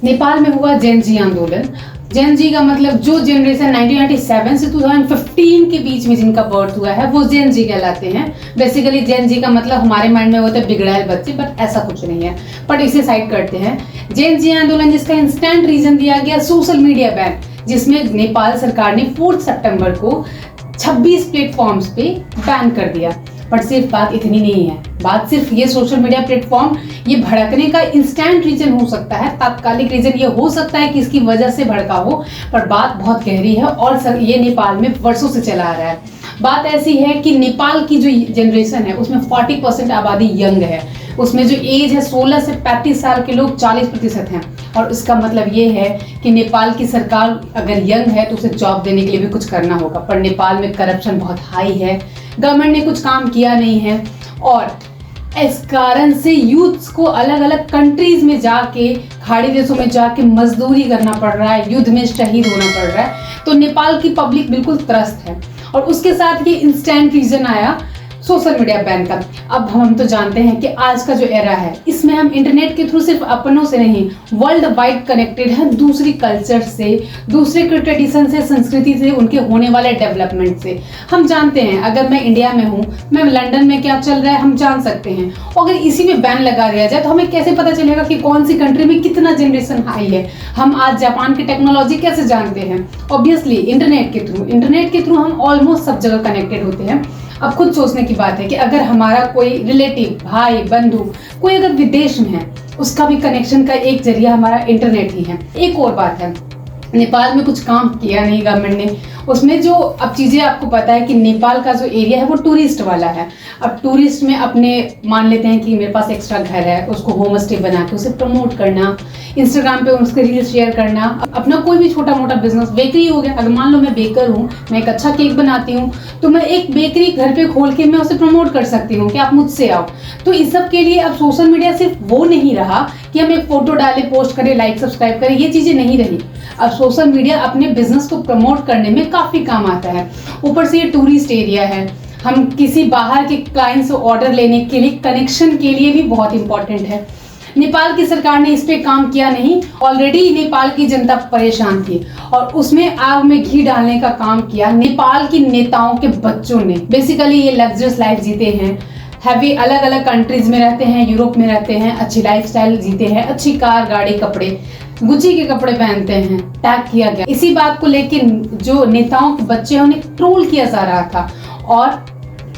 नेपाल में हुआ जेन जी आंदोलन। जेन जी का मतलब जो जनरेशन 1997 से 2015 के बीच में जिनका बर्थ हुआ है वो जेन जी कहलाते हैं। बेसिकली जेन जी का मतलब हमारे माइंड में होता है बिगड़ैल बच्चे, बट ऐसा कुछ नहीं है, बट इसे साइड करते हैं। जेन जी आंदोलन जिसका इंस्टेंट रीजन दिया गया सोशल मीडिया बैन, जिसमें नेपाल सरकार ने 4 सितंबर को 26 प्लेटफॉर्म्स पे बैन कर दिया। बट सिर्फ बात इतनी नहीं है, बात सिर्फ ये सोशल मीडिया प्लेटफॉर्म ये भड़कने का इंस्टेंट रीजन हो सकता है, तात्कालिक रीजन ये हो सकता है कि इसकी वजह से भड़का हो, पर बात बहुत गहरी है और ये नेपाल में वर्षों से चला आ रहा है। बात ऐसी है कि नेपाल की जो जनरेशन है उसमें 40% आबादी यंग है, उसमें जो एज है 16 से 35 साल के लोग 40% हैं। और इसका मतलब ये है कि नेपाल की सरकार अगर यंग है तो उसे जॉब देने के लिए भी कुछ करना होगा, पर नेपाल में करप्शन बहुत हाई है, गवर्नमेंट ने कुछ काम किया नहीं है और इस कारण से यूथ्स को अलग अलग कंट्रीज में जाके, खाड़ी देशों में जाके मजदूरी करना पड़ रहा है, युद्ध में शहीद होना पड़ रहा है। तो नेपाल की पब्लिक बिल्कुल त्रस्त है और उसके साथ ये इंस्टेंट रीजन आया सोशल मीडिया बैन का। अब हम तो जानते हैं कि आज का जो एरा है इसमें हम इंटरनेट के थ्रू सिर्फ अपनों से नहीं वर्ल्ड वाइड कनेक्टेड है, दूसरी कल्चर से, दूसरे ट्रेडिशन से, संस्कृति से, उनके होने वाले डेवलपमेंट से। हम जानते हैं अगर मैं इंडिया में हूँ, मैं लंदन में क्या चल रहा है हम जान सकते हैं, और अगर इसी में बैन लगा दिया जाए तो हमें कैसे पता चलेगा कि कौन सी कंट्री में कितना जनरेशन हाई है। हम आज जापान की टेक्नोलॉजी कैसे जानते हैं? ऑब्वियसली इंटरनेट के थ्रू हम ऑलमोस्ट सब जगह कनेक्टेड होते हैं। अब खुद सोचने की बात है कि अगर हमारा कोई रिलेटिव, भाई, बंधु कोई अगर विदेश में है, उसका भी कनेक्शन का एक जरिया हमारा इंटरनेट ही है। एक और बात है, नेपाल में कुछ काम किया नहीं गवर्नमेंट ने, उसमें जो अब चीज़ें आपको पता है कि नेपाल का जो एरिया है वो टूरिस्ट वाला है। अब टूरिस्ट में अपने मान लेते हैं कि मेरे पास एक्स्ट्रा घर है, उसको होम स्टे बना के उसे प्रमोट करना, इंस्टाग्राम पे उसके रील्स शेयर करना, अपना कोई भी छोटा मोटा बिजनेस, बेकरी हो गया, अगर मान लो मैं बेकर हूँ, मैं एक अच्छा केक बनाती हूँ, तो मैं एक बेकरी घर पे खोल के मैं उसे प्रमोट कर सकती हूँ कि आप मुझसे आओ। तो इस सब के लिए अब सोशल मीडिया सिर्फ वो नहीं रहा कि हम एक फोटो डालें, पोस्ट करें, लाइक सब्सक्राइब करें, ये चीज़ें नहीं रही। अब सोशल मीडिया अपने बिजनेस को प्रमोट करने में काफ़ी काम आता है। ऊपर से ये टूरिस्ट एरिया है, हम किसी बाहर के क्लाइंट से ऑर्डर लेने के लिए, कनेक्शन के लिए भी बहुत इंपॉर्टेंट है। नेपाल की सरकार ने इस पे काम किया नहीं, ऑलरेडी नेपाल की जनता परेशान थी और उसमें आग में घी डालने का काम किया नेपाल की नेताओं के बच्चों ने। बेसिकली ये लग्जरियस लाइफ जीते हैं, हैवी अलग अलग कंट्रीज में रहते हैं, यूरोप में रहते हैं, अच्छी लाइफस्टाइल जीते हैं, अच्छी कार, गाड़ी, कपड़े, गुच्ची के कपड़े पहनते हैं। टैग किया गया इसी बात को लेकर, जो नेताओं के बच्चे हैं उन्हें ट्रोल किया जा रहा था और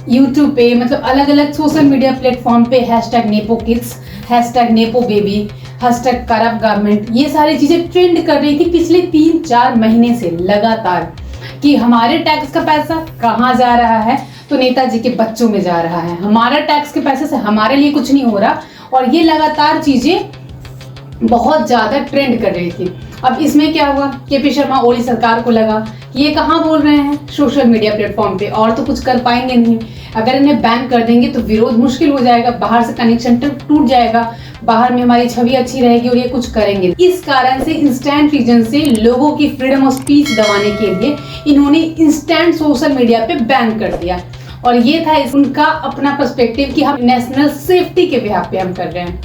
यूट्यूब पे, मतलब अलग अलग सोशल मीडिया प्लेटफॉर्म पे #NepoKids, #NepoBaby, #करप्ट ये सारी चीजें ट्रेंड कर रही थी पिछले 3-4 महीने से लगातार कि हमारे टैक्स का पैसा कहाँ जा रहा है, तो नेताजी के बच्चों में जा रहा है। हमारा टैक्स के पैसे से हमारे लिए कुछ नहीं हो रहा और ये लगातार चीजें बहुत ज्यादा ट्रेंड कर रही थी। अब इसमें क्या हुआ, केपी शर्मा ओली सरकार को लगा कि ये कहाँ बोल रहे हैं सोशल मीडिया प्लेटफॉर्म पे, और तो कुछ कर पाएंगे नहीं, अगर इन्हें बैन कर देंगे तो विरोध मुश्किल हो जाएगा, बाहर से कनेक्शन टूट जाएगा, बाहर में हमारी छवि अच्छी रहेगी और ये कुछ करेंगे। इस कारण से इंस्टेंट रीजन से लोगों की फ्रीडम ऑफ स्पीच दबाने के लिए इन्होंने इंस्टेंट सोशल मीडिया पे बैन कर दिया और ये था उनका अपना पर्सपेक्टिव कि हम नेशनल सेफ्टी के बिहाफ पे हम कर रहे हैं,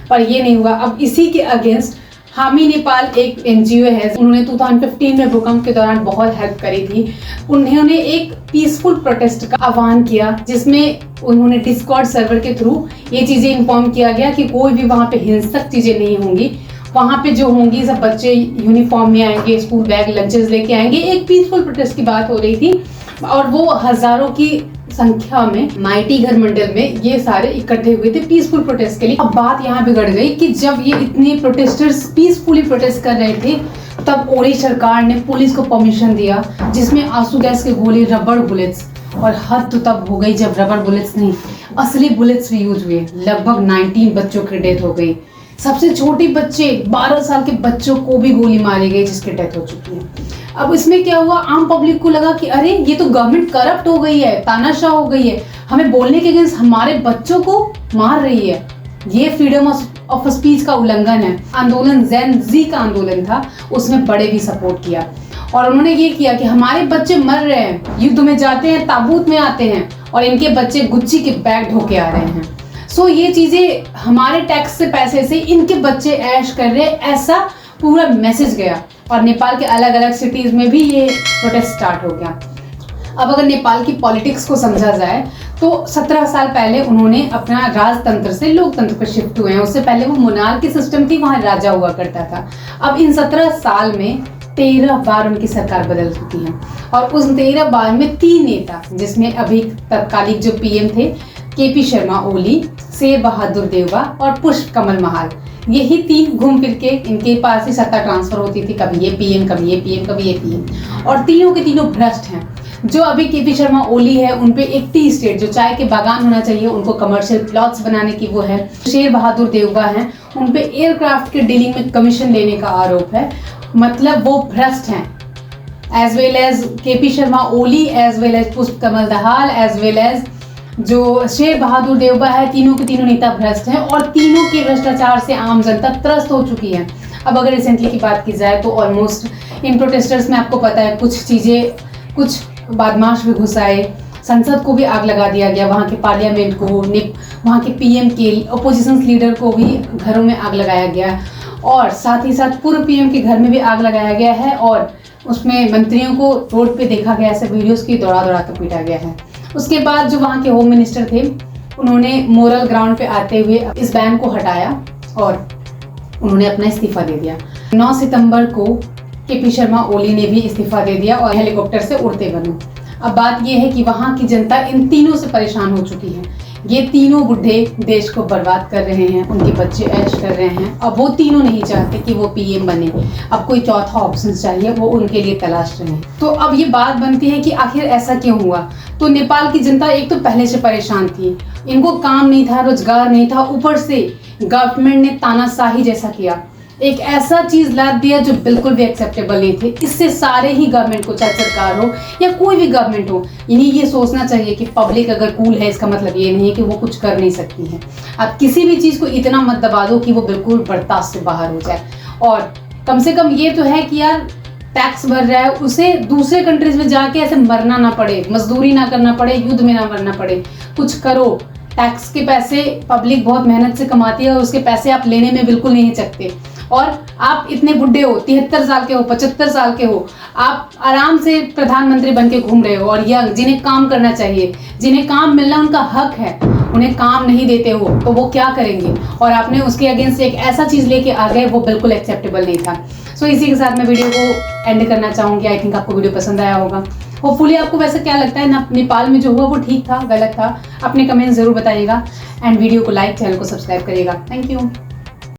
पर ये नहीं हुआ। अब इसी के अगेंस्ट हामी नेपाल एक NGO है, उन्होंने 2015 में भूकंप के दौरान बहुत हेल्प करी थी। उन्होंने एक पीसफुल प्रोटेस्ट का आह्वान किया जिसमें उन्होंने डिस्कॉर्ड सर्वर के थ्रू ये चीज़ें इन्फॉर्म किया गया कि कोई भी वहाँ पे हिंसक चीज़ें नहीं होंगी, वहाँ पे जो होंगी सब बच्चे यूनिफॉर्म में आएंगे, स्कूल बैग, लंचेस लेके आएंगे। एक पीसफुल प्रोटेस्ट की बात हो रही थी और वो हजारों की संख्या में माइटी घर मंडल में ये सारे इकट्ठे हुए थे पीसफुल प्रोटेस्ट के लिए। अब बात यहाँ बिगड़ गई कि जब ये इतने प्रोटेस्टर्स पीसफुली प्रोटेस्ट कर रहे थे तब ओली सरकार ने पुलिस को परमिशन दिया जिसमें आंसू गैस के गोले, रबड़ बुलेट्स, और हद तो तब हो गई जब रबड़ बुलेट्स नहीं असली बुलेट्स भी यूज हुए। लगभग 19 बच्चों की डेथ हो गई, सबसे छोटे बच्चे 12 साल के बच्चों को भी गोली मारी गई जिसकी डेथ हो चुकी है। अब इसमें क्या हुआ, आम पब्लिक को लगा कि अरे ये तो गवर्नमेंट करप्ट हो गई है, तानाशाह हो गई है, हमें बोलने के अगेंस्ट हमारे बच्चों को मार रही है, ये फ्रीडम ऑफ स्पीच का उल्लंघन है। आंदोलन जेन जी का आंदोलन था, उसमें बड़े भी सपोर्ट किया और उन्होंने ये किया कि हमारे बच्चे मर रहे हैं, युद्ध में जाते हैं, ताबूत में आते हैं और इनके बच्चे गुच्ची के बैग ढोके आ रहे हैं। सो ये चीजें हमारे टैक्स से पैसे से इनके बच्चे ऐश कर रहे हैं, ऐसा पूरा मैसेज गया और नेपाल के अलग अलग सिटीज़ में भी ये प्रोटेस्ट स्टार्ट हो गया। अब अगर नेपाल की पॉलिटिक्स को समझा जाए तो 17 साल पहले उन्होंने अपना राजतंत्र से लोकतंत्र पर शिफ्ट हुए हैं। उससे पहले वो मोनार्की सिस्टम थी, वहाँ राजा हुआ करता था। अब इन 17 साल में 13 बार उनकी सरकार बदल चुकी है और उस 13 बार में 3 नेता, जिसमें अभी तत्कालिक जो पीएम थे केपी शर्मा ओली, शेर बहादुर देउबा और पुष्प कमल महाल, यही 3 घूम फिर के इनके पास ही सत्ता ट्रांसफर होती थी, कभी ये पीएम, कभी ये पीएम, कभी ये पीएम, और तीनों के तीनों भ्रष्ट हैं। जो अभी केपी शर्मा ओली है उन पे एक टी स्टेट, जो चाय के बागान होना चाहिए, उनको कमर्शियल प्लॉट्स बनाने की वो है। शेर बहादुर देउबा हैं, उन पे एयरक्राफ्ट के डीलिंग में कमीशन लेने का आरोप है। मतलब वो भ्रष्ट हैं, as well as KP Sharma Oli, as well as Pushpa Kamal Dahal, as well as जो शेर बहादुर देउबा है। तीनों के तीनों नेता भ्रष्ट हैं और तीनों के भ्रष्टाचार से आम जनता त्रस्त हो चुकी है। अब अगर रिसेंटली की बात की जाए तो ऑलमोस्ट इन प्रोटेस्टर्स में आपको पता है कुछ चीज़ें, कुछ बदमाश भी घुस आए, संसद को भी आग लगा दिया गया, वहाँ के पार्लियामेंट को, वहाँ के पीएम के अपोजिशन लीडर को भी घरों में आग लगाया गया और साथ ही साथ पूर्व पीएम के घर में भी आग लगाया गया है और उसमें मंत्रियों को रोड पे देखा गया, ऐसे वीडियोस की दौड़ा कर पीटा गया है। उसके बाद जो वहाँ के होम मिनिस्टर थे उन्होंने मोरल ग्राउंड पे आते हुए इस बैन को हटाया और उन्होंने अपना इस्तीफा दे दिया। 9 सितंबर को केपी शर्मा ओली ने भी इस्तीफा दे दिया और हेलीकॉप्टर से उड़ते बने। अब बात यह है कि वहाँ की जनता इन तीनों से परेशान हो चुकी है। ये तीनों बुढ़े देश को बर्बाद कर रहे हैं, उनके बच्चे ऐश कर रहे हैं। अब वो तीनों नहीं चाहते कि वो पीएम बने, अब कोई चौथा ऑप्शन चाहिए, वो उनके लिए तलाश रहे हैं। तो अब ये बात बनती है कि आखिर ऐसा क्यों हुआ। तो नेपाल की जनता एक तो पहले से परेशान थी, इनको काम नहीं था, रोजगार नहीं था, ऊपर से गवर्नमेंट ने तानाशाही जैसा किया, एक ऐसा चीज लाद दिया जो बिल्कुल भी एक्सेप्टेबल नहीं थे। इससे सारे ही गवर्नमेंट को, चाहे सरकार हो या कोई भी गवर्नमेंट हो, इन्हें ये सोचना चाहिए कि पब्लिक अगर कूल है इसका मतलब ये नहीं है कि वो कुछ कर नहीं सकती है। आप किसी भी चीज़ को इतना मत दबा दो कि वो बिल्कुल बर्दाश्त से बाहर हो जाए। और कम से कम ये तो है कि यार टैक्स भर रहा है, उसे दूसरे कंट्रीज में जाके ऐसे मरना ना पड़े, मजदूरी ना करना पड़े, युद्ध में ना मरना पड़े, कुछ करो। टैक्स के पैसे पब्लिक बहुत मेहनत से कमाती है और उसके पैसे आप लेने में बिल्कुल नहीं सकते। और आप इतने बुढ़े हो, 73 साल के हो, 75 साल के हो, आप आराम से प्रधानमंत्री बन के घूम रहे हो और यंग, जिन्हें काम करना चाहिए, जिन्हें काम मिलना उनका हक है, उन्हें काम नहीं देते हो तो वो क्या करेंगे। और आपने उसके अगेंस्ट एक ऐसा चीज़ लेके आ गए, वो बिल्कुल एक्सेप्टेबल नहीं था। सो इसी के साथ मैं वीडियो को एंड करना चाहूँगी। आई थिंक आपको वीडियो पसंद आया होगा। होपफुली आपको वैसे क्या लगता है ना, नेपाल में जो हुआ वो ठीक था, गलत था, अपने कमेंट्स जरूर बताइएगा एंड वीडियो को लाइक, चैनल को सब्सक्राइब करिएगा। Thank you.